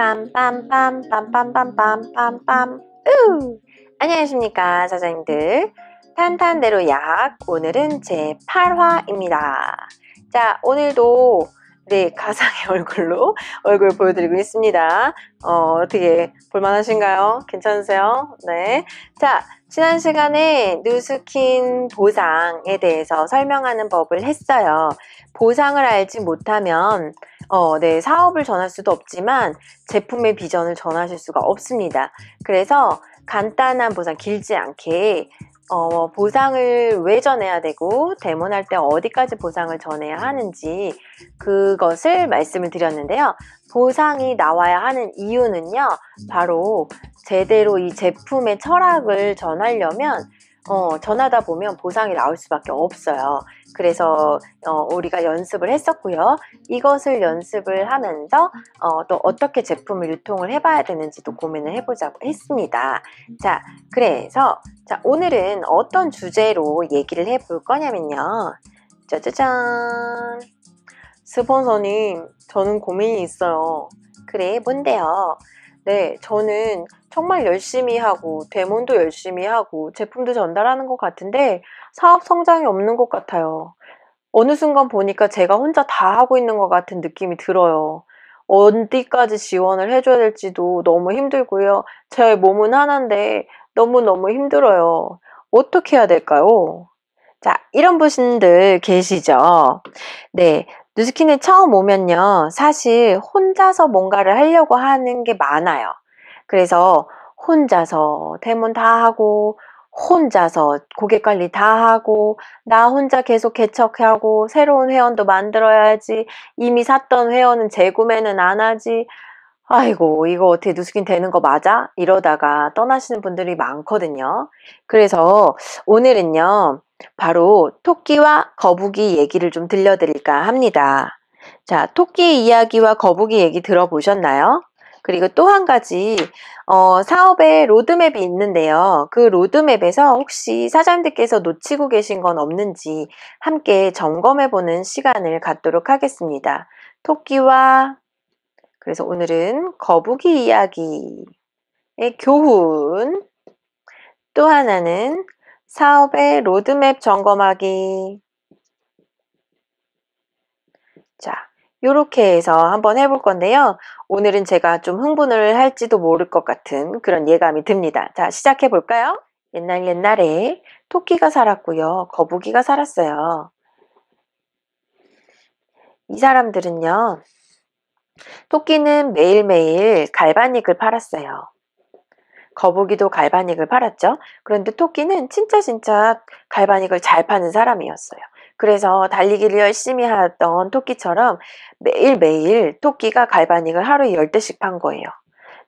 빰빰빰빰빰빰빰빰빰 안녕하십니까 사장님들. 탄탄대로 약 오늘은 제 8화입니다. 자 오늘도 가상의 얼굴로 얼굴 보여드리고 있습니다. 어떻게 볼만하신가요? 괜찮으세요? 네. 자 지난 시간에 누스킨 보상에 대해서 설명하는 법을 했어요. 보상을 알지 못하면 사업을 전할 수도 없지만 제품의 비전을 전하실 수가 없습니다. 그래서 간단한 보상, 길지 않게 보상을 왜 전해야 되고 데모할 때 어디까지 보상을 전해야 하는지 그것을 말씀을 드렸는데요. 보상이 나와야 하는 이유는요. 바로 제대로 이 제품의 철학을 전하려면 전하다 보면 보상이 나올 수밖에 없어요. 그래서 우리가 연습을 했었고요. 이것을 연습을 하면서 또 어떻게 제품을 유통을 해봐야 되는지도 고민을 해보자고 했습니다. 자, 그래서 오늘은 어떤 주제로 얘기를 해볼 거냐면요. 짜자잔! 스폰서님, 저는 고민이 있어요. 그래, 뭔데요? 네, 저는 정말 열심히 하고 데모도 열심히 하고 제품도 전달하는 것 같은데 사업 성장이 없는 것 같아요. 어느 순간 보니까 제가 혼자 다 하고 있는 것 같은 느낌이 들어요. 어디까지 지원을 해줘야 될지도 너무 힘들고요. 제 몸은 하나인데 너무너무 힘들어요. 어떻게 해야 될까요? 자, 이런 분들 계시죠? 네, 누스킨에 처음 오면요. 사실 혼자서 뭔가를 하려고 하는 게 많아요. 그래서 혼자서 대문 다 하고 혼자서 고객 관리 다 하고 나 혼자 계속 개척하고 새로운 회원도 만들어야지 이미 샀던 회원은 재구매는 안 하지 아이고 이거 어떻게 누스킨 되는 거 맞아? 이러다가 떠나시는 분들이 많거든요. 그래서 오늘은요. 바로 토끼와 거북이 얘기를 좀 들려드릴까 합니다. 자, 토끼 이야기와 거북이 얘기 들어보셨나요? 그리고 또 한 가지 사업에 로드맵이 있는데요. 그 로드맵에서 혹시 사장님들께서 놓치고 계신 건 없는지 함께 점검해보는 시간을 갖도록 하겠습니다. 토끼와 그래서 오늘은 거북이 이야기의 교훈 또 하나는 사업의 로드맵 점검하기. 자, 요렇게 해서 한번 해볼 건데요. 오늘은 제가 좀 흥분을 할지도 모를 것 같은 그런 예감이 듭니다. 자, 시작해 볼까요? 옛날에 토끼가 살았고요. 거북이가 살았어요. 이 사람들은요. 토끼는 매일매일 갈바닉을 팔았어요. 거북이도 갈바닉을 팔았죠. 그런데 토끼는 진짜 갈바닉을 잘 파는 사람이었어요. 그래서 달리기를 열심히 하던 토끼처럼 매일매일 토끼가 갈바닉을 하루에 10대씩 판 거예요.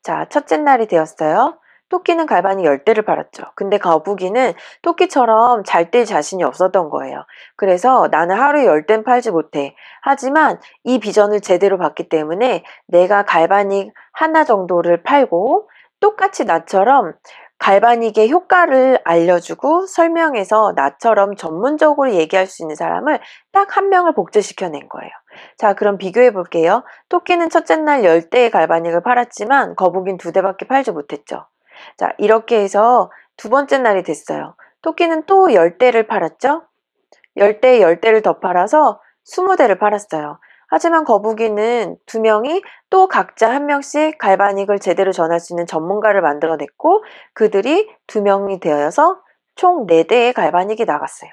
자, 첫째 날이 되었어요. 토끼는 갈바닉 10대를 팔았죠. 근데 거북이는 토끼처럼 잘 뛸 자신이 없었던 거예요. 그래서 나는 하루에 10대는 팔지 못해. 하지만 이 비전을 제대로 봤기 때문에 내가 갈바닉 하나 정도를 팔고 똑같이 나처럼 갈바닉의 효과를 알려주고 설명해서 나처럼 전문적으로 얘기할 수 있는 사람을 딱 한 명을 복제시켜낸 거예요. 자, 그럼 비교해 볼게요. 토끼는 첫째 날 10대의 갈바닉을 팔았지만 거북이는 2대밖에 팔지 못했죠. 자, 이렇게 해서 두 번째 날이 됐어요. 토끼는 또 10대를 팔았죠. 10대에 10대를 더 팔아서 20대를 팔았어요. 하지만 거북이는 2명이 또 각자 1명씩 갈바닉을 제대로 전할 수 있는 전문가를 만들어냈고 그들이 2명이 되어서 총 4대의 갈바닉이 나갔어요.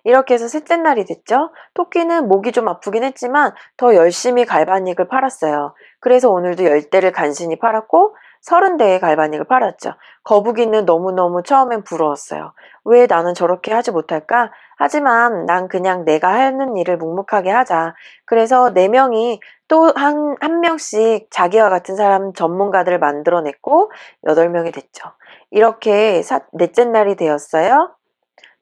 이렇게 해서 셋째 날이 됐죠. 토끼는 목이 좀 아프긴 했지만 더 열심히 갈바닉을 팔았어요. 그래서 오늘도 10대를 간신히 팔았고 30대의 갈바닉을 팔았죠. 거북이는 너무너무 처음엔 부러웠어요. 왜 나는 저렇게 하지 못할까? 하지만 난 그냥 내가 하는 일을 묵묵하게 하자. 그래서 4명이 또 한 명씩 자기와 같은 사람 전문가들을 만들어냈고 8명이 됐죠. 이렇게 넷째 날이 되었어요.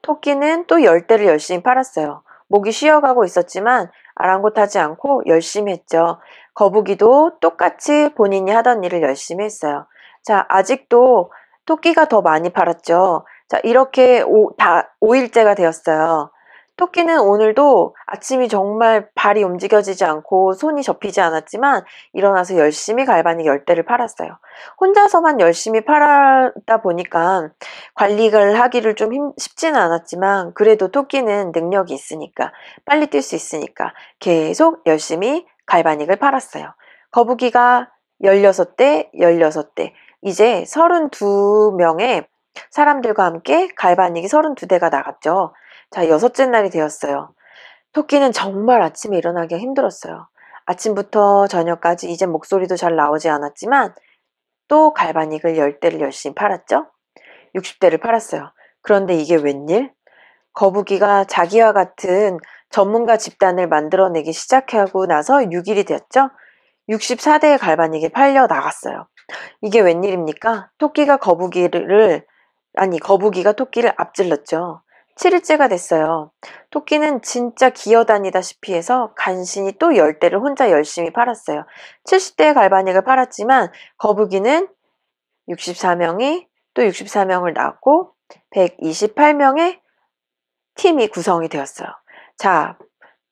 토끼는 또 10대를 열심히 팔았어요. 목이 쉬어가고 있었지만 아랑곳하지 않고 열심히 했죠. 거북이도 똑같이 본인이 하던 일을 열심히 했어요. 자, 아직도 토끼가 더 많이 팔았죠. 자, 이렇게 5일째가 되었어요. 토끼는 오늘도 아침이 정말 발이 움직여지지 않고 손이 접히지 않았지만 일어나서 열심히 갈바닉 10대를 팔았어요. 혼자서만 열심히 팔다 보니까 관리를 하기를 좀 쉽지는 않았지만 그래도 토끼는 능력이 있으니까 빨리 뛸 수 있으니까 계속 열심히 갈바닉을 팔았어요. 거북이가 16대, 16대 이제 32명의 사람들과 함께 갈바닉이 32대가 나갔죠. 자, 6째 날이 되었어요. 토끼는 정말 아침에 일어나기가 힘들었어요. 아침부터 저녁까지 이제 목소리도 잘 나오지 않았지만 또 갈바닉을 10대를 열심히 팔았죠. 60대를 팔았어요. 그런데 이게 웬일? 거북이가 자기와 같은 전문가 집단을 만들어내기 시작하고 나서 6일이 되었죠. 64대의 갈바닉이 팔려 나갔어요. 이게 웬일입니까? 거북이가 토끼를 앞질렀죠. 7일째가 됐어요. 토끼는 진짜 기어다니다시피 해서 간신히 또 10대를 혼자 열심히 팔았어요. 70대의 갈바닉을 팔았지만 거북이는 64명이 또 64명을 낳고 128명의 팀이 구성이 되었어요. 자,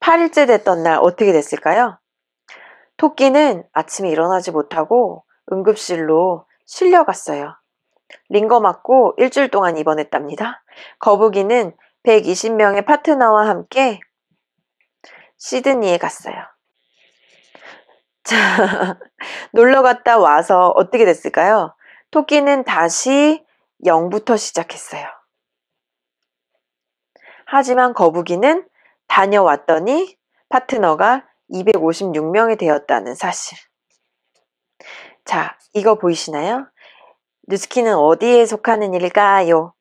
8일째 됐던 날 어떻게 됐을까요? 토끼는 아침에 일어나지 못하고 응급실로 실려갔어요. 링거 맞고 일주일 동안 입원했답니다. 거북이는 120명의 파트너와 함께 시드니에 갔어요. 자, 놀러 갔다 와서 어떻게 됐을까요? 토끼는 다시 0부터 시작했어요. 하지만 거북이는 다녀왔더니 파트너가 256명이 되었다는 사실. 자, 이거 보이시나요? 누스키는 어디에 속하는 일일까요?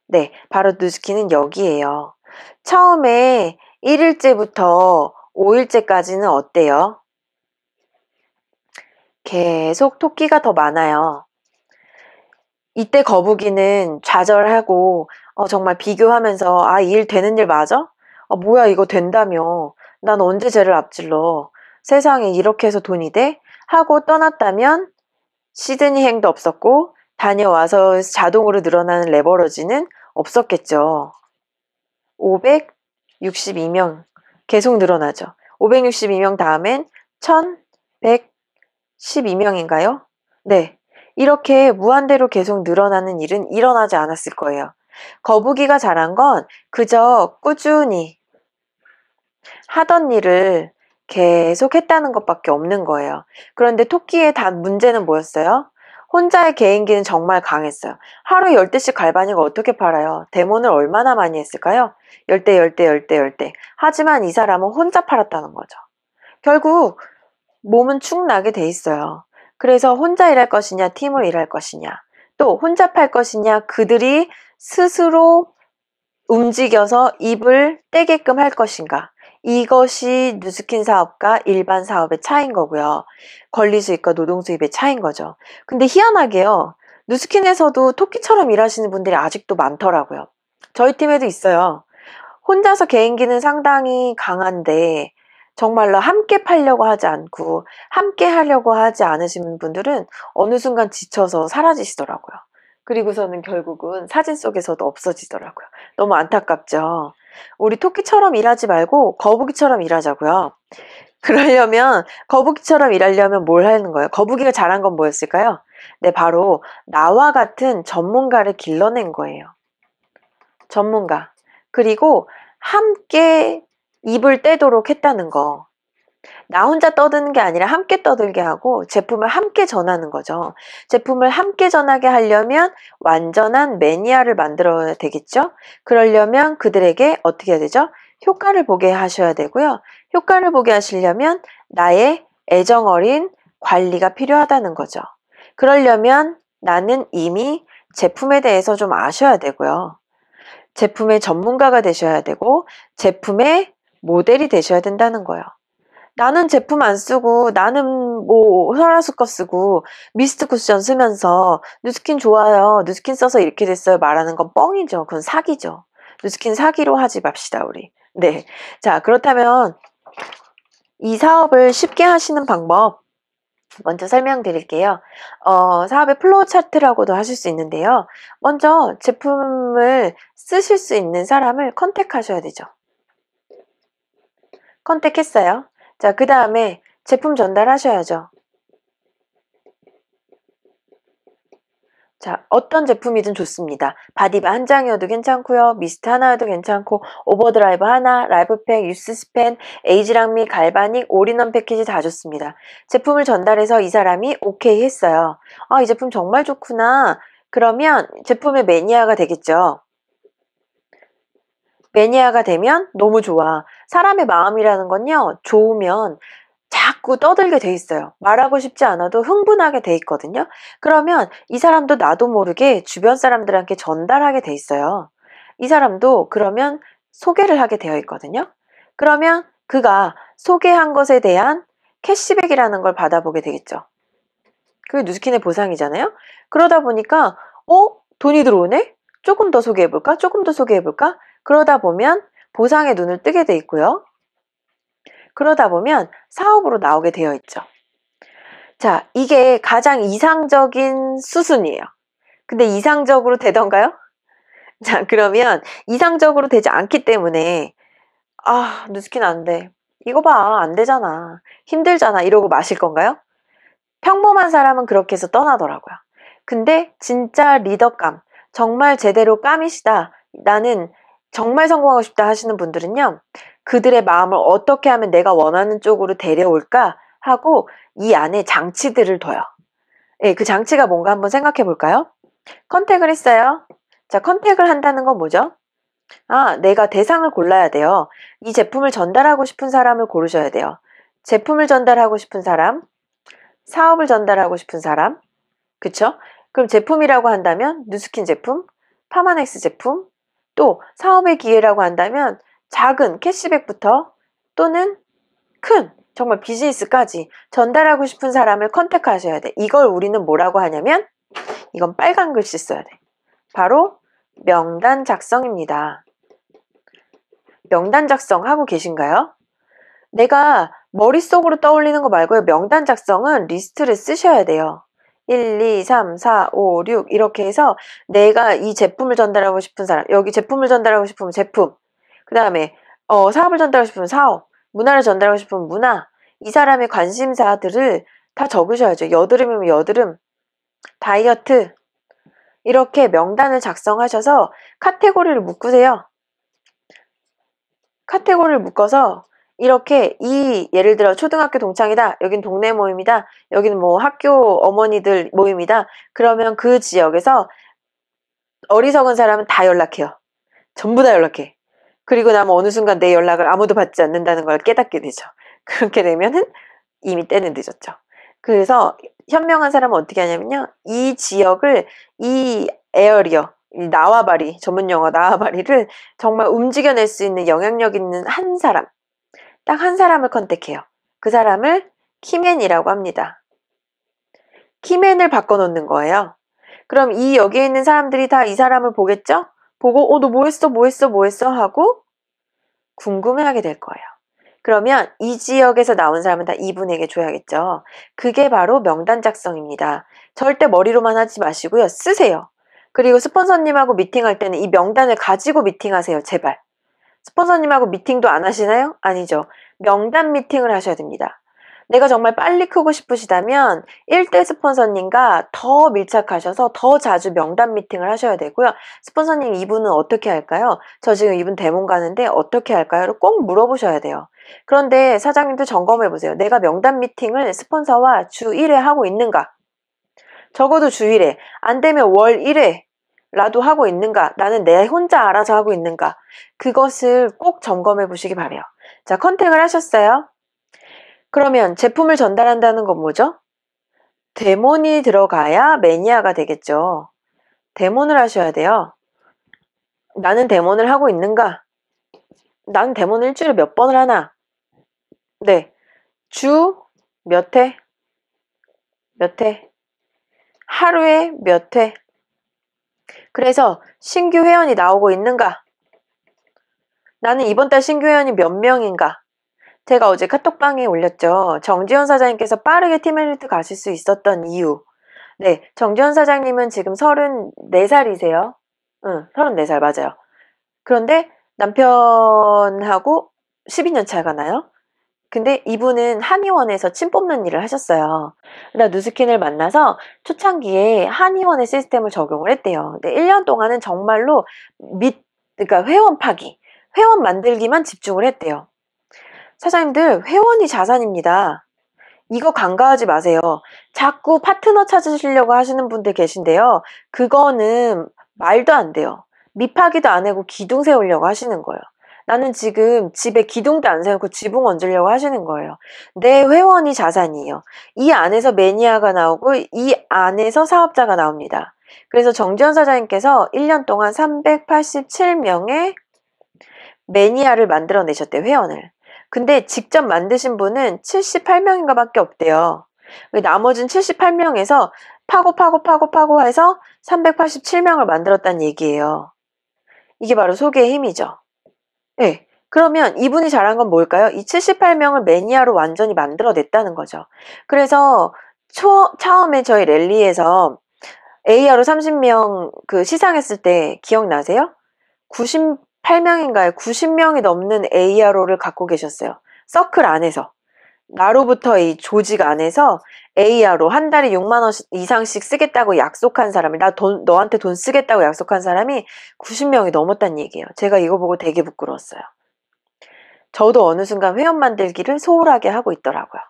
네, 바로 누스키는 여기에요. 처음에 1일째부터 5일째까지는 어때요? 계속 토끼가 더 많아요. 이때 거북이는 좌절하고 정말 비교하면서 이 일 되는 일 맞아? 뭐야 이거 된다며. 난 언제 쟤를 앞질러. 세상에 이렇게 해서 돈이 돼? 하고 떠났다면 시드니 행도 없었고 다녀와서 자동으로 늘어나는 레버러지는 없었겠죠. 562명 계속 늘어나죠. 562명 다음엔 1112명인가요? 네, 이렇게 무한대로 계속 늘어나는 일은 일어나지 않았을 거예요. 거북이가 잘한 건 그저 꾸준히 하던 일을 계속 했다는 것밖에 없는 거예요. 그런데 토끼의 문제는 뭐였어요? 혼자의 개인기는 정말 강했어요. 하루 10대씩 갈바닉을 어떻게 팔아요? 데모를 얼마나 많이 했을까요? 10대, 10대, 10대, 10대. 하지만 이 사람은 혼자 팔았다는 거죠. 결국 몸은 축 나게 돼 있어요. 그래서 혼자 일할 것이냐, 팀으로 일할 것이냐, 또 혼자 팔 것이냐, 그들이 스스로 움직여서 입을 떼게끔 할 것인가. 이것이 누스킨 사업과 일반 사업의 차이인 거고요. 권리수입과 노동수입의 차이인 거죠. 근데 희한하게요. 누스킨에서도 토끼처럼 일하시는 분들이 아직도 많더라고요. 저희 팀에도 있어요. 혼자서 개인기는 상당히 강한데 정말로 함께 팔려고 하지 않고 함께 하려고 하지 않으시는 분들은 어느 순간 지쳐서 사라지시더라고요. 그리고서는 결국은 사진 속에서도 없어지더라고요. 너무 안타깝죠. 우리 토끼처럼 일하지 말고 거북이처럼 일하자고요. 거북이처럼 일하려면 뭘 하는 거예요? 거북이가 잘한 건 뭐였을까요? 네, 바로 나와 같은 전문가를 길러낸 거예요. 전문가. 그리고 함께 입을 떼도록 했다는 거. 나 혼자 떠드는 게 아니라 함께 떠들게 하고 제품을 함께 전하는 거죠. 제품을 함께 전하게 하려면 완전한 매니아를 만들어야 되겠죠. 그러려면 그들에게 어떻게 해야 되죠? 효과를 보게 하셔야 되고요. 효과를 보게 하시려면 나의 애정어린 관리가 필요하다는 거죠. 그러려면 나는 이미 제품에 대해서 좀 아셔야 되고요. 제품의 전문가가 되셔야 되고 제품의 모델이 되셔야 된다는 거예요. 나는 제품 안 쓰고 나는 뭐 설화수 거 쓰고 미스트 쿠션 쓰면서 누스킨 좋아요. 누스킨 써서 이렇게 됐어요. 말하는 건 뻥이죠. 그건 사기죠. 누스킨 사기로 하지 맙시다 우리. 네. 자, 그렇다면 이 사업을 쉽게 하시는 방법 먼저 설명드릴게요. 사업의 플로우 차트라고도 하실 수 있는데요. 먼저 제품을 쓰실 수 있는 사람을 컨택하셔야 되죠. 컨택했어요. 자, 그 다음에 제품 전달하셔야죠. 자, 어떤 제품이든 좋습니다. 바디바 한 장이어도 괜찮고요. 미스트 하나여도 괜찮고, 오버드라이브 하나, 라이브팩, 유스스펜, 에이지랑미, 갈바닉, 올인원 패키지 다 좋습니다. 제품을 전달해서 이 사람이 오케이 했어요. 아, 이 제품 정말 좋구나. 그러면 제품의 매니아가 되겠죠. 매니아가 되면 너무 좋아. 사람의 마음이라는 건요, 좋으면 자꾸 떠들게 돼 있어요. 말하고 싶지 않아도 흥분하게 돼 있거든요. 그러면 이 사람도 나도 모르게 주변 사람들한테 전달하게 돼 있어요. 이 사람도 그러면 소개를 하게 되어 있거든요. 그러면 그가 소개한 것에 대한 캐시백이라는 걸 받아보게 되겠죠. 그게 누스킨의 보상이잖아요. 그러다 보니까 돈이 들어오네? 조금 더 소개해볼까? 조금 더 소개해볼까? 그러다 보면 보상에 눈을 뜨게 돼 있고요. 그러다 보면 사업으로 나오게 되어 있죠. 자, 이게 가장 이상적인 수순이에요. 근데 이상적으로 되던가요? 자, 그러면 이상적으로 되지 않기 때문에 누스킨 안 돼. 이거 봐, 안 되잖아. 힘들잖아. 이러고 마실 건가요? 평범한 사람은 그렇게 해서 떠나더라고요. 근데 진짜 리더감, 정말 제대로 깜이시다. 나는 정말 성공하고 싶다 하시는 분들은요. 그들의 마음을 어떻게 하면 내가 원하는 쪽으로 데려올까 하고 이 안에 장치들을 둬요. 예, 그 장치가 뭔가 한번 생각해 볼까요? 컨택을 했어요. 자, 컨택을 한다는 건 뭐죠? 내가 대상을 골라야 돼요. 이 제품을 전달하고 싶은 사람을 고르셔야 돼요. 제품을 전달하고 싶은 사람, 사업을 전달하고 싶은 사람, 그쵸? 그럼 제품이라고 한다면 누스킨 제품, 파마넥스 제품, 또 사업의 기회라고 한다면 작은 캐시백부터 또는 큰 정말 비즈니스까지 전달하고 싶은 사람을 컨택하셔야 돼. 이걸 우리는 뭐라고 하냐면 이건 빨간 글씨 써야 돼. 바로 명단 작성입니다. 명단 작성하고 계신가요? 내가 머릿속으로 떠올리는 거 말고요. 명단 작성은 리스트를 쓰셔야 돼요. 1, 2, 3, 4, 5, 6 이렇게 해서 내가 이 제품을 전달하고 싶은 사람, 여기 제품을 전달하고 싶으면 제품, 그 다음에 사업을 전달하고 싶으면 사업, 문화를 전달하고 싶으면 문화, 이 사람의 관심사들을 다 적으셔야죠. 여드름이면 여드름, 다이어트 이렇게 명단을 작성하셔서 카테고리를 묶으세요. 카테고리를 묶어서 이렇게 예를 들어 초등학교 동창이다. 여긴 동네 모임이다. 여기는 뭐 학교 어머니들 모임이다. 그러면 그 지역에서 어리석은 사람은 다 연락해요. 전부 다 연락해. 그리고 나면 어느 순간 내 연락을 아무도 받지 않는다는 걸 깨닫게 되죠. 그렇게 되면은 이미 때는 늦었죠. 그래서 현명한 사람은 어떻게 하냐면요. 이 지역을 이 에어리어 나와바리 전문 용어 나와바리를 정말 움직여낼 수 있는 영향력 있는 한 사람 딱 한 사람을 컨택해요. 그 사람을 키맨이라고 합니다. 키맨을 바꿔놓는 거예요. 그럼 여기에 있는 사람들이 다 이 사람을 보겠죠? 보고 너 뭐 했어 하고 궁금해하게 될 거예요. 그러면 이 지역에서 나온 사람은 다 이분에게 줘야겠죠. 그게 바로 명단 작성입니다. 절대 머리로만 하지 마시고요. 쓰세요. 그리고 스폰서님하고 미팅할 때는 이 명단을 가지고 미팅하세요. 제발. 스폰서님하고 미팅도 안 하시나요? 아니죠. 명단 미팅을 하셔야 됩니다. 내가 정말 빨리 크고 싶으시다면 1대 스폰서님과 더 밀착하셔서 더 자주 명단 미팅을 하셔야 되고요. 스폰서님 이분은 어떻게 할까요? 저 지금 이분 데몬 가는데 어떻게 할까요? 꼭 물어보셔야 돼요. 그런데 사장님도 점검해보세요. 내가 명단 미팅을 스폰서와 주 1회 하고 있는가? 적어도 주 1회, 안 되면 월 1회 라도 하고 있는가? 나는 내 혼자 알아서 하고 있는가? 그것을 꼭 점검해 보시기 바래요. 자, 컨택을 하셨어요. 그러면 제품을 전달한다는 건 뭐죠? 데몬이 들어가야 매니아가 되겠죠. 데몬을 하셔야 돼요. 나는 데몬을 하고 있는가? 나는 데몬을 일주일에 몇 번을 하나? 네. 주 몇 회? 몇 회? 하루에 몇 회? 그래서 신규 회원이 나오고 있는가? 나는 이번 달 신규 회원이 몇 명인가? 제가 어제 카톡방에 올렸죠. 정지현 사장님께서 빠르게 팀엘리트 가실 수 있었던 이유. 네, 정지현 사장님은 지금 34살이세요. 응, 34살 맞아요. 그런데 남편하고 12년 차가 나요. 근데 이분은 한의원에서 침 뽑는 일을 하셨어요. 그러다 누스킨을 만나서 초창기에 한의원의 시스템을 적용을 했대요. 근데 1년 동안은 정말로 그러니까 회원 파기, 회원 만들기만 집중을 했대요. 사장님들, 회원이 자산입니다. 이거 간과하지 마세요. 자꾸 파트너 찾으시려고 하시는 분들 계신데요. 그거는 말도 안 돼요. 밑파기도 안 하고 기둥 세우려고 하시는 거예요. 나는 지금 집에 기둥도 안 세우고 지붕 얹으려고 하시는 거예요. 내 회원이 자산이에요. 이 안에서 매니아가 나오고 이 안에서 사업자가 나옵니다. 그래서 정지현 사장님께서 1년 동안 387명의 매니아를 만들어내셨대요, 회원을. 근데 직접 만드신 분은 78명인가 밖에 없대요. 나머진 78명에서 파고 해서 387명을 만들었다는 얘기예요. 이게 바로 소개의 힘이죠. 네. 그러면 이분이 잘한 건 뭘까요? 이 78명을 매니아로 완전히 만들어냈다는 거죠. 그래서 처음에 저희 랠리에서 AR로 30명 그 시상했을 때 기억나세요? 98명인가요? 90명이 넘는 ARO를 갖고 계셨어요. 서클 안에서. 나로부터 이 조직 안에서 ARO 한 달에 6만 원 이상씩 쓰겠다고 약속한 사람이, 너한테 돈 쓰겠다고 약속한 사람이 90명이 넘었다는 얘기예요. 제가 이거 보고 되게 부끄러웠어요. 저도 어느 순간 회원 만들기를 소홀하게 하고 있더라고요.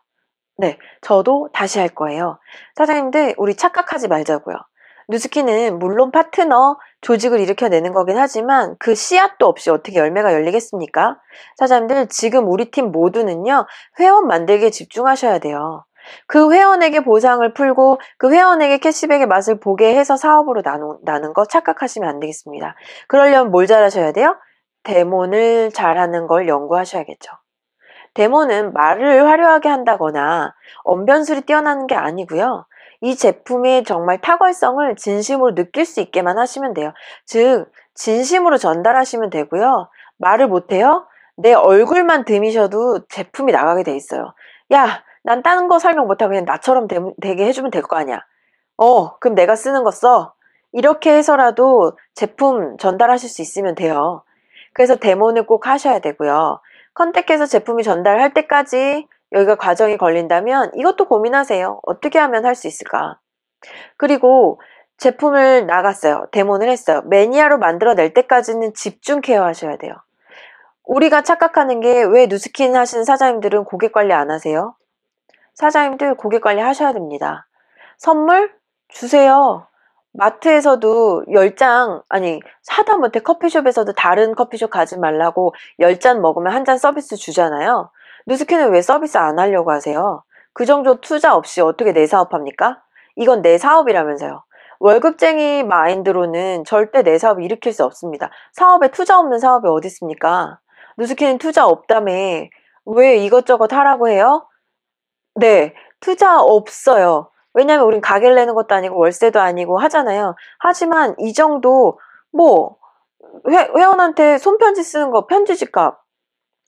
네, 저도 다시 할 거예요. 사장님들, 우리 착각하지 말자고요. 누스키는 물론 파트너 조직을 일으켜내는 거긴 하지만 그 씨앗도 없이 어떻게 열매가 열리겠습니까? 사장님들, 지금 우리 팀 모두는요, 회원 만들기에 집중하셔야 돼요. 그 회원에게 보상을 풀고 그 회원에게 캐시백의 맛을 보게 해서 사업으로 나는 거 착각하시면 안 되겠습니다. 그러려면 뭘 잘하셔야 돼요? 데모를 잘하는 걸 연구하셔야겠죠. 데모는 말을 화려하게 한다거나 언변술이 뛰어나는 게 아니고요. 이 제품의 정말 탁월성을 진심으로 느낄 수 있게만 하시면 돼요. 즉, 진심으로 전달하시면 되고요. 말을 못해요? 내 얼굴만 드미셔도 제품이 나가게 돼 있어요. 야, 난 다른 거 설명 못하고 그냥 나처럼 되게 해주면 될 거 아니야. 그럼 내가 쓰는 거 써. 이렇게 해서라도 제품 전달하실 수 있으면 돼요. 그래서 데모는 꼭 하셔야 되고요. 컨택해서 제품이 전달할 때까지 여기가 과정이 걸린다면 이것도 고민하세요. 어떻게 하면 할 수 있을까? 그리고 제품을 나갔어요. 데모를 했어요. 매니아로 만들어낼 때까지는 집중 케어하셔야 돼요. 우리가 착각하는 게 왜 누스킨 하시는 사장님들은 고객 관리 안 하세요? 사장님들 고객 관리 하셔야 됩니다. 선물 주세요. 마트에서도 10장, 아니 하다못해 커피숍에서도 다른 커피숍 가지 말라고 10잔 먹으면 한 잔 서비스 주잖아요. 누스킨은 왜 서비스 안 하려고 하세요? 그 정도 투자 없이 어떻게 내 사업합니까? 이건 내 사업이라면서요. 월급쟁이 마인드로는 절대 내 사업을 일으킬 수 없습니다. 사업에 투자 없는 사업이 어디 있습니까? 누스킨은 투자 없다며 왜 이것저것 하라고 해요? 네, 투자 없어요. 왜냐면 우린 가게를 내는 것도 아니고 월세도 아니고 하잖아요. 하지만 이 정도 뭐 회원한테 손편지 쓰는 거 편지지 값,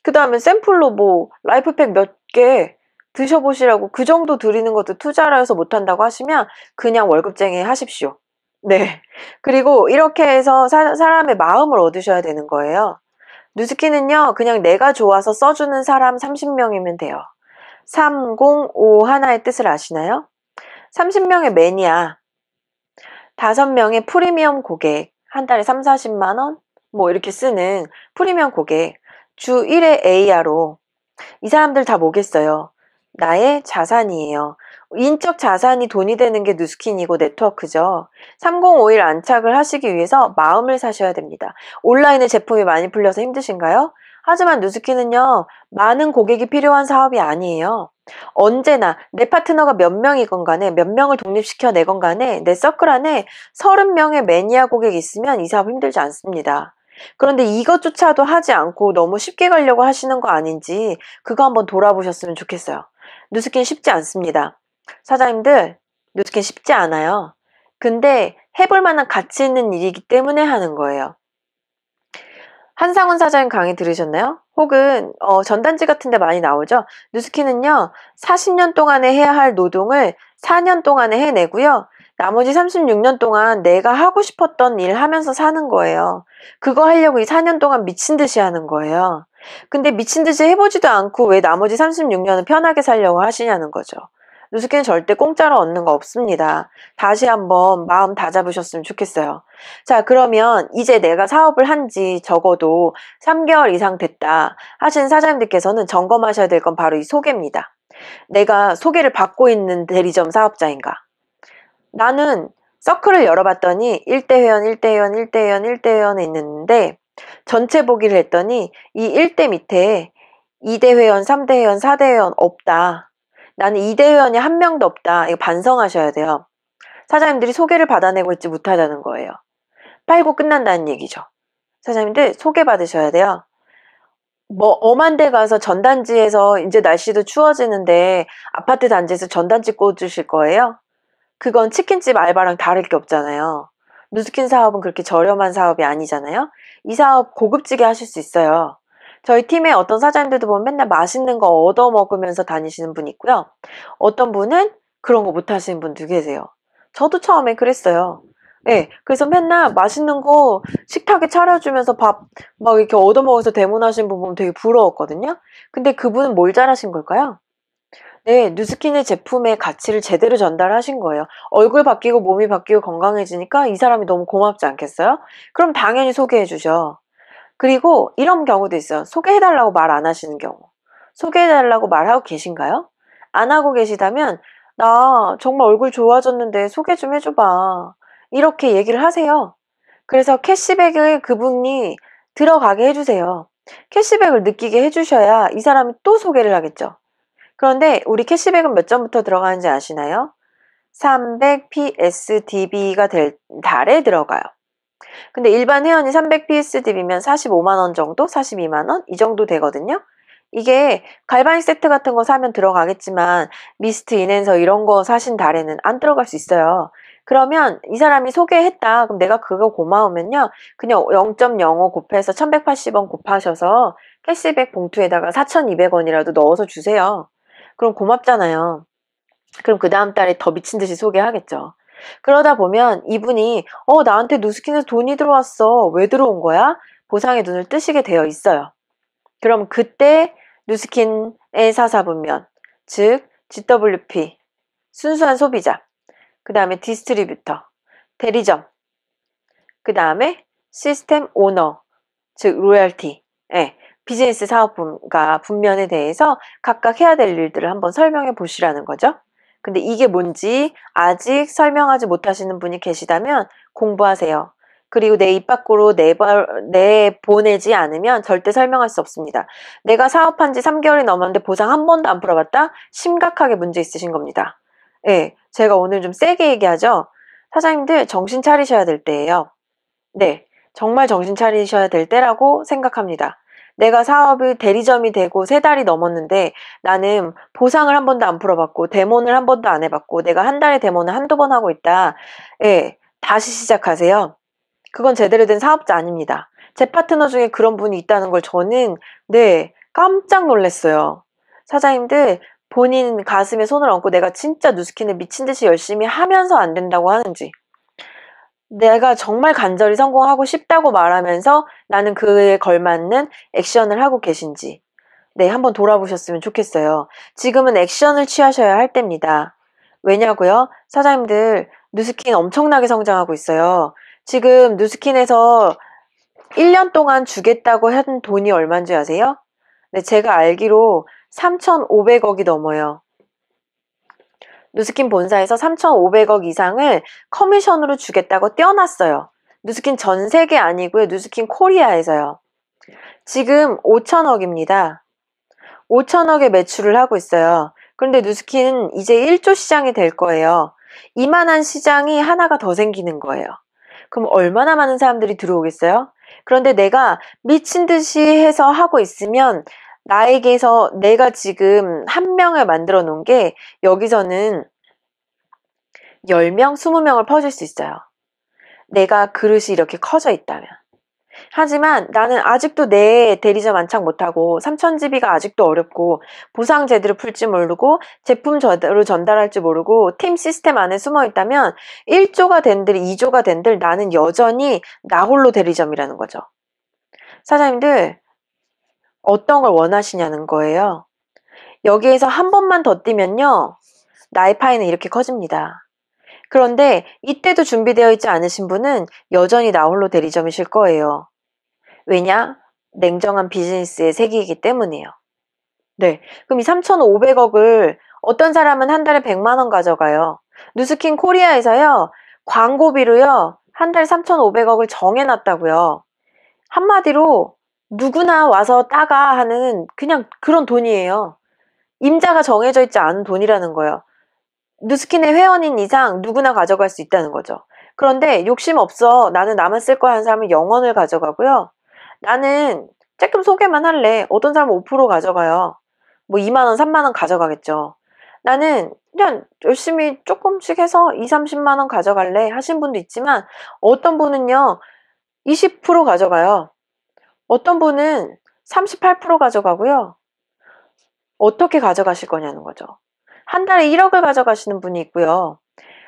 그 다음에 샘플로 뭐 라이프팩 몇 개 드셔보시라고 그 정도 드리는 것도 투자라 해서 못한다고 하시면 그냥 월급쟁이 하십시오. 네. 그리고 이렇게 해서 사람의 마음을 얻으셔야 되는 거예요. 누스키는요, 그냥 내가 좋아서 써주는 사람 30명이면 돼요. 305 하나의 뜻을 아시나요? 30명의 매니아, 5명의 프리미엄 고객, 한 달에 3, 40만 원? 뭐 이렇게 쓰는 프리미엄 고객, 주 1회 AR로 이 사람들 다 뭐겠어요? 나의 자산이에요. 인적 자산이 돈이 되는 게 누스킨이고 네트워크죠. 3051 안착을 하시기 위해서 마음을 사셔야 됩니다. 온라인에 제품이 많이 풀려서 힘드신가요? 하지만 누스킨은요, 많은 고객이 필요한 사업이 아니에요. 언제나 내 파트너가 몇 명이건 간에 몇 명을 독립시켜내건 간에 내 서클 안에 30명의 매니아 고객이 있으면 이 사업 힘들지 않습니다. 그런데 이것조차도 하지 않고 너무 쉽게 가려고 하시는 거 아닌지 그거 한번 돌아보셨으면 좋겠어요. 누스킨 쉽지 않습니다. 사장님들, 누스킨 쉽지 않아요. 근데 해볼 만한 가치 있는 일이기 때문에 하는 거예요. 한상훈 사장님 강의 들으셨나요? 혹은 전단지 같은 데 많이 나오죠? 누스킨은요, 40년 동안에 해야 할 노동을 4년 동안에 해내고요. 나머지 36년 동안 내가 하고 싶었던 일 하면서 사는 거예요. 그거 하려고 이 4년 동안 미친 듯이 하는 거예요. 근데 미친 듯이 해보지도 않고 왜 나머지 36년은 편하게 살려고 하시냐는 거죠. 누수키는 절대 공짜로 얻는 거 없습니다. 다시 한번 마음 다잡으셨으면 좋겠어요. 자, 그러면 이제 내가 사업을 한 지 적어도 3개월 이상 됐다 하신 사장님들께서는 점검하셔야 될 건 바로 이 소개입니다. 내가 소개를 받고 있는 대리점 사업자인가? 나는 서클을 열어봤더니 1대 회원, 1대 회원, 1대 회원, 1대 회원에 있는데 전체 보기를 했더니 이 1대 밑에 2대 회원, 3대 회원, 4대 회원 없다. 나는 2대 회원이 한 명도 없다. 이거 반성하셔야 돼요. 사장님들이 소개를 받아내고 있지 못하다는 거예요. 팔고 끝난다는 얘기죠. 사장님들 소개받으셔야 돼요. 뭐 엄한 데 가서 전단지에서 이제 날씨도 추워지는데 아파트 단지에서 전단지 꽂으실 거예요? 그건 치킨집 알바랑 다를 게 없잖아요. 누스킨 사업은 그렇게 저렴한 사업이 아니잖아요. 이 사업 고급지게 하실 수 있어요. 저희 팀에 어떤 사장님들도 보면 맨날 맛있는 거 얻어먹으면서 다니시는 분이 있고요. 어떤 분은 그런 거 못 하시는 분도 계세요. 저도 처음에 그랬어요. 네, 그래서 맨날 맛있는 거 식탁에 차려주면서 밥 막 이렇게 얻어먹어서 대문하신 분 보면 되게 부러웠거든요. 근데 그분은 뭘 잘하신 걸까요? 네, 누스킨의 제품의 가치를 제대로 전달하신 거예요. 얼굴 바뀌고 몸이 바뀌고 건강해지니까 이 사람이 너무 고맙지 않겠어요? 그럼 당연히 소개해 주죠. 그리고 이런 경우도 있어요. 소개해달라고 말 안 하시는 경우. 소개해달라고 말하고 계신가요? 안 하고 계시다면 나 정말 얼굴 좋아졌는데 소개 좀 해줘봐. 이렇게 얘기를 하세요. 그래서 캐시백을 그분이 들어가게 해주세요. 캐시백을 느끼게 해주셔야 이 사람이 또 소개를 하겠죠. 그런데 우리 캐시백은 몇 점부터 들어가는지 아시나요? 300PSDB가 될 달에 들어가요. 근데 일반 회원이 300PSDB면 45만원 정도? 42만원? 이 정도 되거든요. 이게 갈바닉 세트 같은 거 사면 들어가겠지만 미스트, 인핸서 이런 거 사신 달에는 안 들어갈 수 있어요. 그러면 이 사람이 소개했다. 그럼 내가 그거 고마우면요. 그냥 0.05 곱해서 1180원 곱하셔서 캐시백 봉투에다가 4,200원이라도 넣어서 주세요. 그럼 고맙잖아요. 그럼 그 다음 달에 더 미친 듯이 소개하겠죠. 그러다 보면 이분이 나한테 누스킨에서 돈이 들어왔어. 왜 들어온 거야? 보상의 눈을 뜨시게 되어 있어요. 그럼 그때 누스킨의 사사분면, 즉 GWP, 순수한 소비자, 그 다음에 디스트리뷰터, 대리점, 그 다음에 시스템 오너, 즉 로열티, 비즈니스 사업가 분면에 대해서 각각 해야 될 일들을 한번 설명해 보시라는 거죠. 근데 이게 뭔지 아직 설명하지 못하시는 분이 계시다면 공부하세요. 그리고 내 입 밖으로 내보내지 않으면 절대 설명할 수 없습니다. 내가 사업한 지 3개월이 넘었는데 보상 한 번도 안 풀어봤다? 심각하게 문제 있으신 겁니다. 제가 오늘 좀 세게 얘기하죠. 사장님들 정신 차리셔야 될 때예요. 네, 정말 정신 차리셔야 될 때라고 생각합니다. 내가 사업이 대리점이 되고 3달이 넘었는데 나는 보상을 한 번도 안 풀어봤고 데모를 한 번도 안 해봤고 내가 한 달에 데모는 한두 번 하고 있다. 다시 시작하세요. 그건 제대로 된 사업자 아닙니다. 제 파트너 중에 그런 분이 있다는 걸 저는 깜짝 놀랐어요. 사장님들 본인 가슴에 손을 얹고 내가 진짜 누스킨을 미친 듯이 열심히 하면서 안 된다고 하는지 내가 정말 간절히 성공하고 싶다고 말하면서 나는 그에 걸맞는 액션을 하고 계신지 한번 돌아보셨으면 좋겠어요. 지금은 액션을 취하셔야 할 때입니다. 왜냐고요? 사장님들 누스킨 엄청나게 성장하고 있어요. 지금 누스킨에서 1년 동안 주겠다고 한 돈이 얼마인지 아세요? 제가 알기로 3,500억이 넘어요. 누스킨 본사에서 3,500억 이상을 커미션으로 주겠다고 떼어놨어요. 누스킨 전 세계 아니고요. 누스킨 코리아에서요. 지금 5천억입니다. 5천억의 매출을 하고 있어요. 그런데 누스킨은 이제 1조 시장이 될 거예요. 이만한 시장이 하나가 더 생기는 거예요. 그럼 얼마나 많은 사람들이 들어오겠어요? 그런데 내가 미친 듯이 해서 하고 있으면 나에게서 내가 지금 한 명을 만들어 놓은 게 여기서는 10명, 20명을 퍼줄 수 있어요. 내가 그릇이 이렇게 커져 있다면. 하지만 나는 아직도 내 대리점 안착 못하고 3,000GB가 아직도 어렵고 보상 제대로 풀지 모르고 제품 제대로 전달할지 모르고 팀 시스템 안에 숨어 있다면 1조가 된들 2조가 된들 나는 여전히 나 홀로 대리점이라는 거죠. 사장님들 어떤 걸 원하시냐는 거예요. 여기에서 한 번만 더 뛰면요. 나의 파이는 이렇게 커집니다. 그런데 이때도 준비되어 있지 않으신 분은 여전히 나 홀로 대리점이실 거예요. 왜냐? 냉정한 비즈니스의 세계이기 때문이에요. 네. 그럼 이 3,500억을 어떤 사람은 한 달에 100만 원 가져가요. 누스킨 코리아에서요. 광고비로요. 한 달에 3,500억을 정해놨다고요. 한마디로 누구나 와서 따가 하는 그냥 그런 돈이에요. 임자가 정해져 있지 않은 돈이라는 거예요. 누스킨의 회원인 이상 누구나 가져갈 수 있다는 거죠. 그런데 욕심 없어. 나는 나만 쓸 거야 하는 사람은 0원을 가져가고요. 나는 조금 소개만 할래. 어떤 사람은 5% 가져가요. 뭐 2만 원, 3만 원 가져가겠죠. 나는 그냥 열심히 조금씩 해서 2, 30만 원 가져갈래 하신 분도 있지만 어떤 분은요. 20% 가져가요. 어떤 분은 38% 가져가고요. 어떻게 가져가실 거냐는 거죠. 한 달에 1억을 가져가시는 분이 있고요.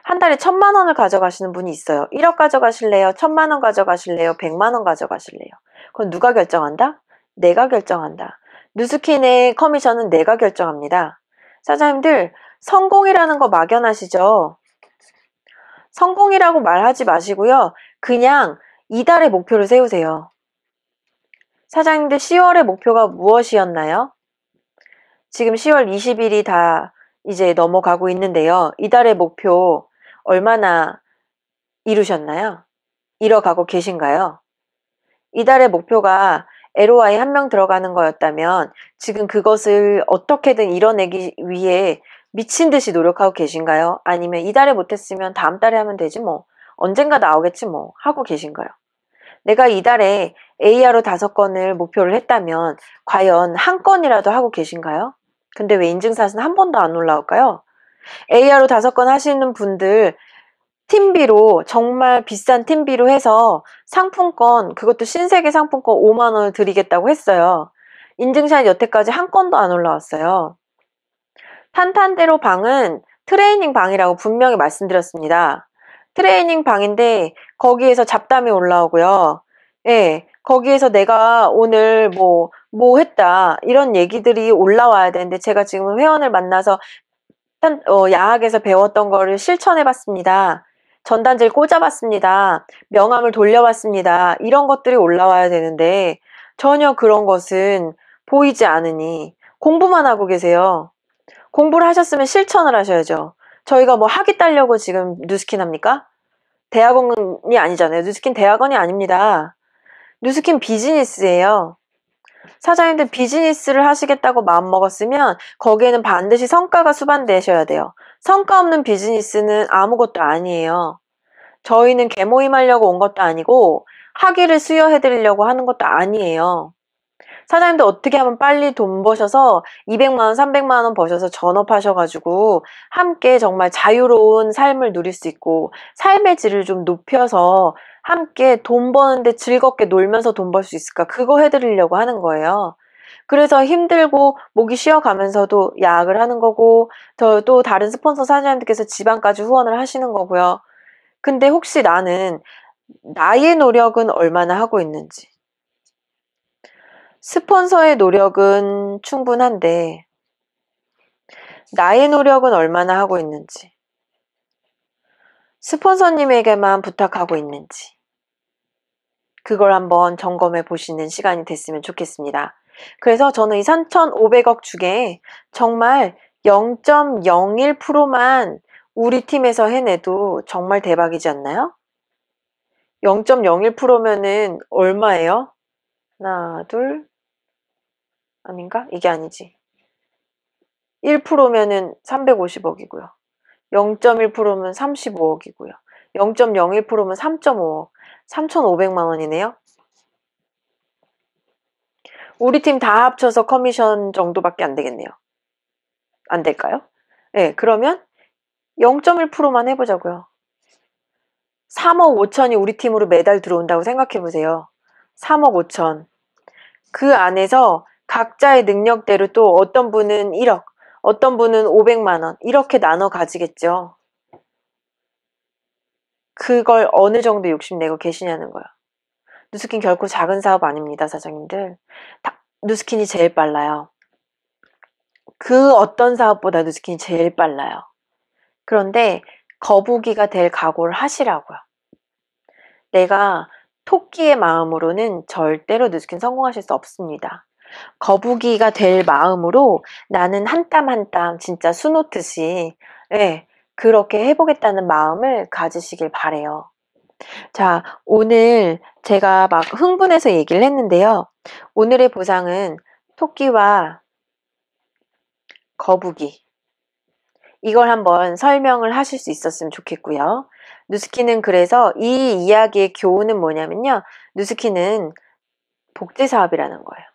한 달에 1,000만 원을 가져가시는 분이 있어요. 1억 가져가실래요? 1,000만 원 가져가실래요? 100만 원 가져가실래요? 그건 누가 결정한다? 내가 결정한다. 누스킨의 커미션은 내가 결정합니다. 사장님들, 성공이라는 거 막연하시죠? 성공이라고 말하지 마시고요. 그냥 이달의 목표를 세우세요. 사장님들 10월의 목표가 무엇이었나요? 지금 10월 20일이 다 이제 넘어가고 있는데요. 이달의 목표 얼마나 이루셨나요? 이뤄가고 계신가요? 이달의 목표가 LOI 한 명 들어가는 거였다면 지금 그것을 어떻게든 이뤄내기 위해 미친 듯이 노력하고 계신가요? 아니면 이달에 못했으면 다음 달에 하면 되지 뭐. 언젠가 나오겠지 뭐. 하고 계신가요? 내가 이달에 AR로 5건을 목표를 했다면 과연 한 건이라도 하고 계신가요? 근데 왜 인증샷은 한 번도 안 올라올까요? AR로 5건 하시는 분들 팀비로 정말 비싼 팀비로 해서 상품권 그것도 신세계 상품권 5만 원을 드리겠다고 했어요. 인증샷 여태까지 한 건도 안 올라왔어요. 탄탄대로 방은 트레이닝 방이라고 분명히 말씀드렸습니다. 트레이닝 방인데 거기에서 잡담이 올라오고요. 예, 거기에서 내가 오늘 뭐 했다 이런 얘기들이 올라와야 되는데 제가 지금 회원을 만나서 야학에서 배웠던 거를 실천해봤습니다. 전단지를 꽂아봤습니다. 명함을 돌려봤습니다. 이런 것들이 올라와야 되는데 전혀 그런 것은 보이지 않으니 공부만 하고 계세요. 공부를 하셨으면 실천을 하셔야죠. 저희가 뭐 학위 따려고 지금 뉴스킨 합니까? 대학원이 아니잖아요. 뉴스킨 대학원이 아닙니다. 뉴스킨 비즈니스예요. 사장님들 비즈니스를 하시겠다고 마음먹었으면 거기에는 반드시 성과가 수반되셔야 돼요. 성과 없는 비즈니스는 아무것도 아니에요. 저희는 개모임 하려고 온 것도 아니고 학위를 수여해드리려고 하는 것도 아니에요. 사장님들 어떻게 하면 빨리 돈 버셔서 200만 원, 300만 원 버셔서 전업하셔가지고 함께 정말 자유로운 삶을 누릴 수 있고 삶의 질을 좀 높여서 함께 돈 버는데 즐겁게 놀면서 돈 벌 수 있을까? 그거 해드리려고 하는 거예요. 그래서 힘들고 목이 쉬어가면서도 야학을 하는 거고 또 다른 스폰서 사장님들께서 지방까지 후원을 하시는 거고요. 근데 혹시 나는 나의 노력은 얼마나 하고 있는지 스폰서의 노력은 충분한데 나의 노력은 얼마나 하고 있는지 스폰서님에게만 부탁하고 있는지 그걸 한번 점검해 보시는 시간이 됐으면 좋겠습니다. 그래서 저는 이 3,500억 중에 정말 0.01%만 우리 팀에서 해내도 정말 대박이지 않나요? 0.01%면은 얼마예요? 하나, 둘, 아닌가? 이게 아니지. 1%면은 350억이고요. 0.1%면 35억이고요. 0.01%면 3.5억. 3,500만 원이네요. 우리 팀 다 합쳐서 커미션 정도밖에 안 되겠네요. 안 될까요? 네, 그러면 0.1%만 해보자고요. 3억 5천이 우리 팀으로 매달 들어온다고 생각해보세요. 3억 5천. 그 안에서 각자의 능력대로 또 어떤 분은 1억, 어떤 분은 500만 원 이렇게 나눠 가지겠죠. 그걸 어느 정도 욕심내고 계시냐는 거야. 누스킨 결코 작은 사업 아닙니다, 사장님들. 누스킨이 제일 빨라요. 그 어떤 사업보다 누스킨이 제일 빨라요. 그런데 거북이가 될 각오를 하시라고요. 내가 토끼의 마음으로는 절대로 누스킨 성공하실 수 없습니다. 거북이가 될 마음으로 나는 한 땀 한 땀 진짜 수놓듯이 그렇게 해보겠다는 마음을 가지시길 바래요. 자, 오늘 제가 막 흥분해서 얘기를 했는데요. 오늘의 보상은 토끼와 거북이. 이걸 한번 설명을 하실 수 있었으면 좋겠고요. 누스키는 그래서 이 이야기의 교훈은 뭐냐면요. 누스키는 복제사업이라는 거예요.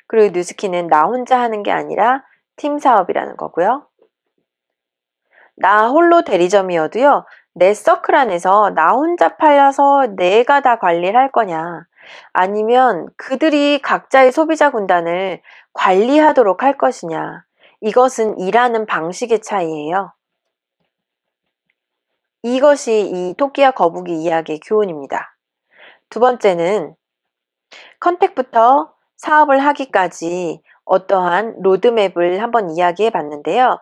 그리고 누스키는 나 혼자 하는 게 아니라 팀 사업이라는 거고요. 나 홀로 대리점이어도요. 내 서클 안에서 나 혼자 팔려서 내가 다 관리를 할 거냐. 아니면 그들이 각자의 소비자 군단을 관리하도록 할 것이냐. 이것은 일하는 방식의 차이예요. 이것이 이 토끼와 거북이 이야기의 교훈입니다. 두 번째는 컨택부터 사업을 하기까지 어떠한 로드맵을 한번 이야기해 봤는데요.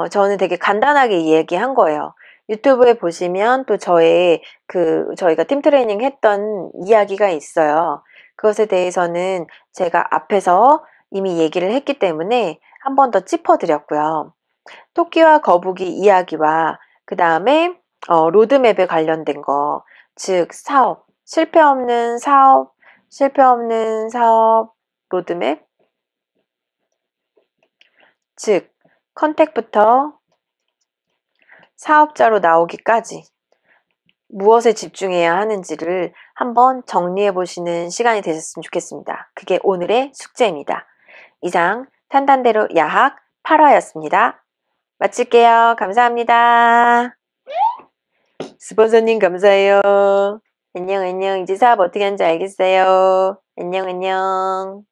저는 되게 간단하게 이야기한 거예요. 유튜브에 보시면 또 저희가 팀 트레이닝 했던 이야기가 있어요. 그것에 대해서는 제가 앞에서 이미 얘기를 했기 때문에 한 번 더 짚어드렸고요. 토끼와 거북이 이야기와 그 다음에 로드맵에 관련된 거, 즉 사업, 실패 없는 사업 로드맵, 즉 컨택부터 사업자로 나오기까지 무엇에 집중해야 하는지를 한번 정리해 보시는 시간이 되셨으면 좋겠습니다. 그게 오늘의 숙제입니다. 이상 탄탄대로 야학 8화였습니다. 마칠게요. 감사합니다. 스폰서님 감사해요. 안녕. 이제 사업 어떻게 하는지 알겠어요. 안녕.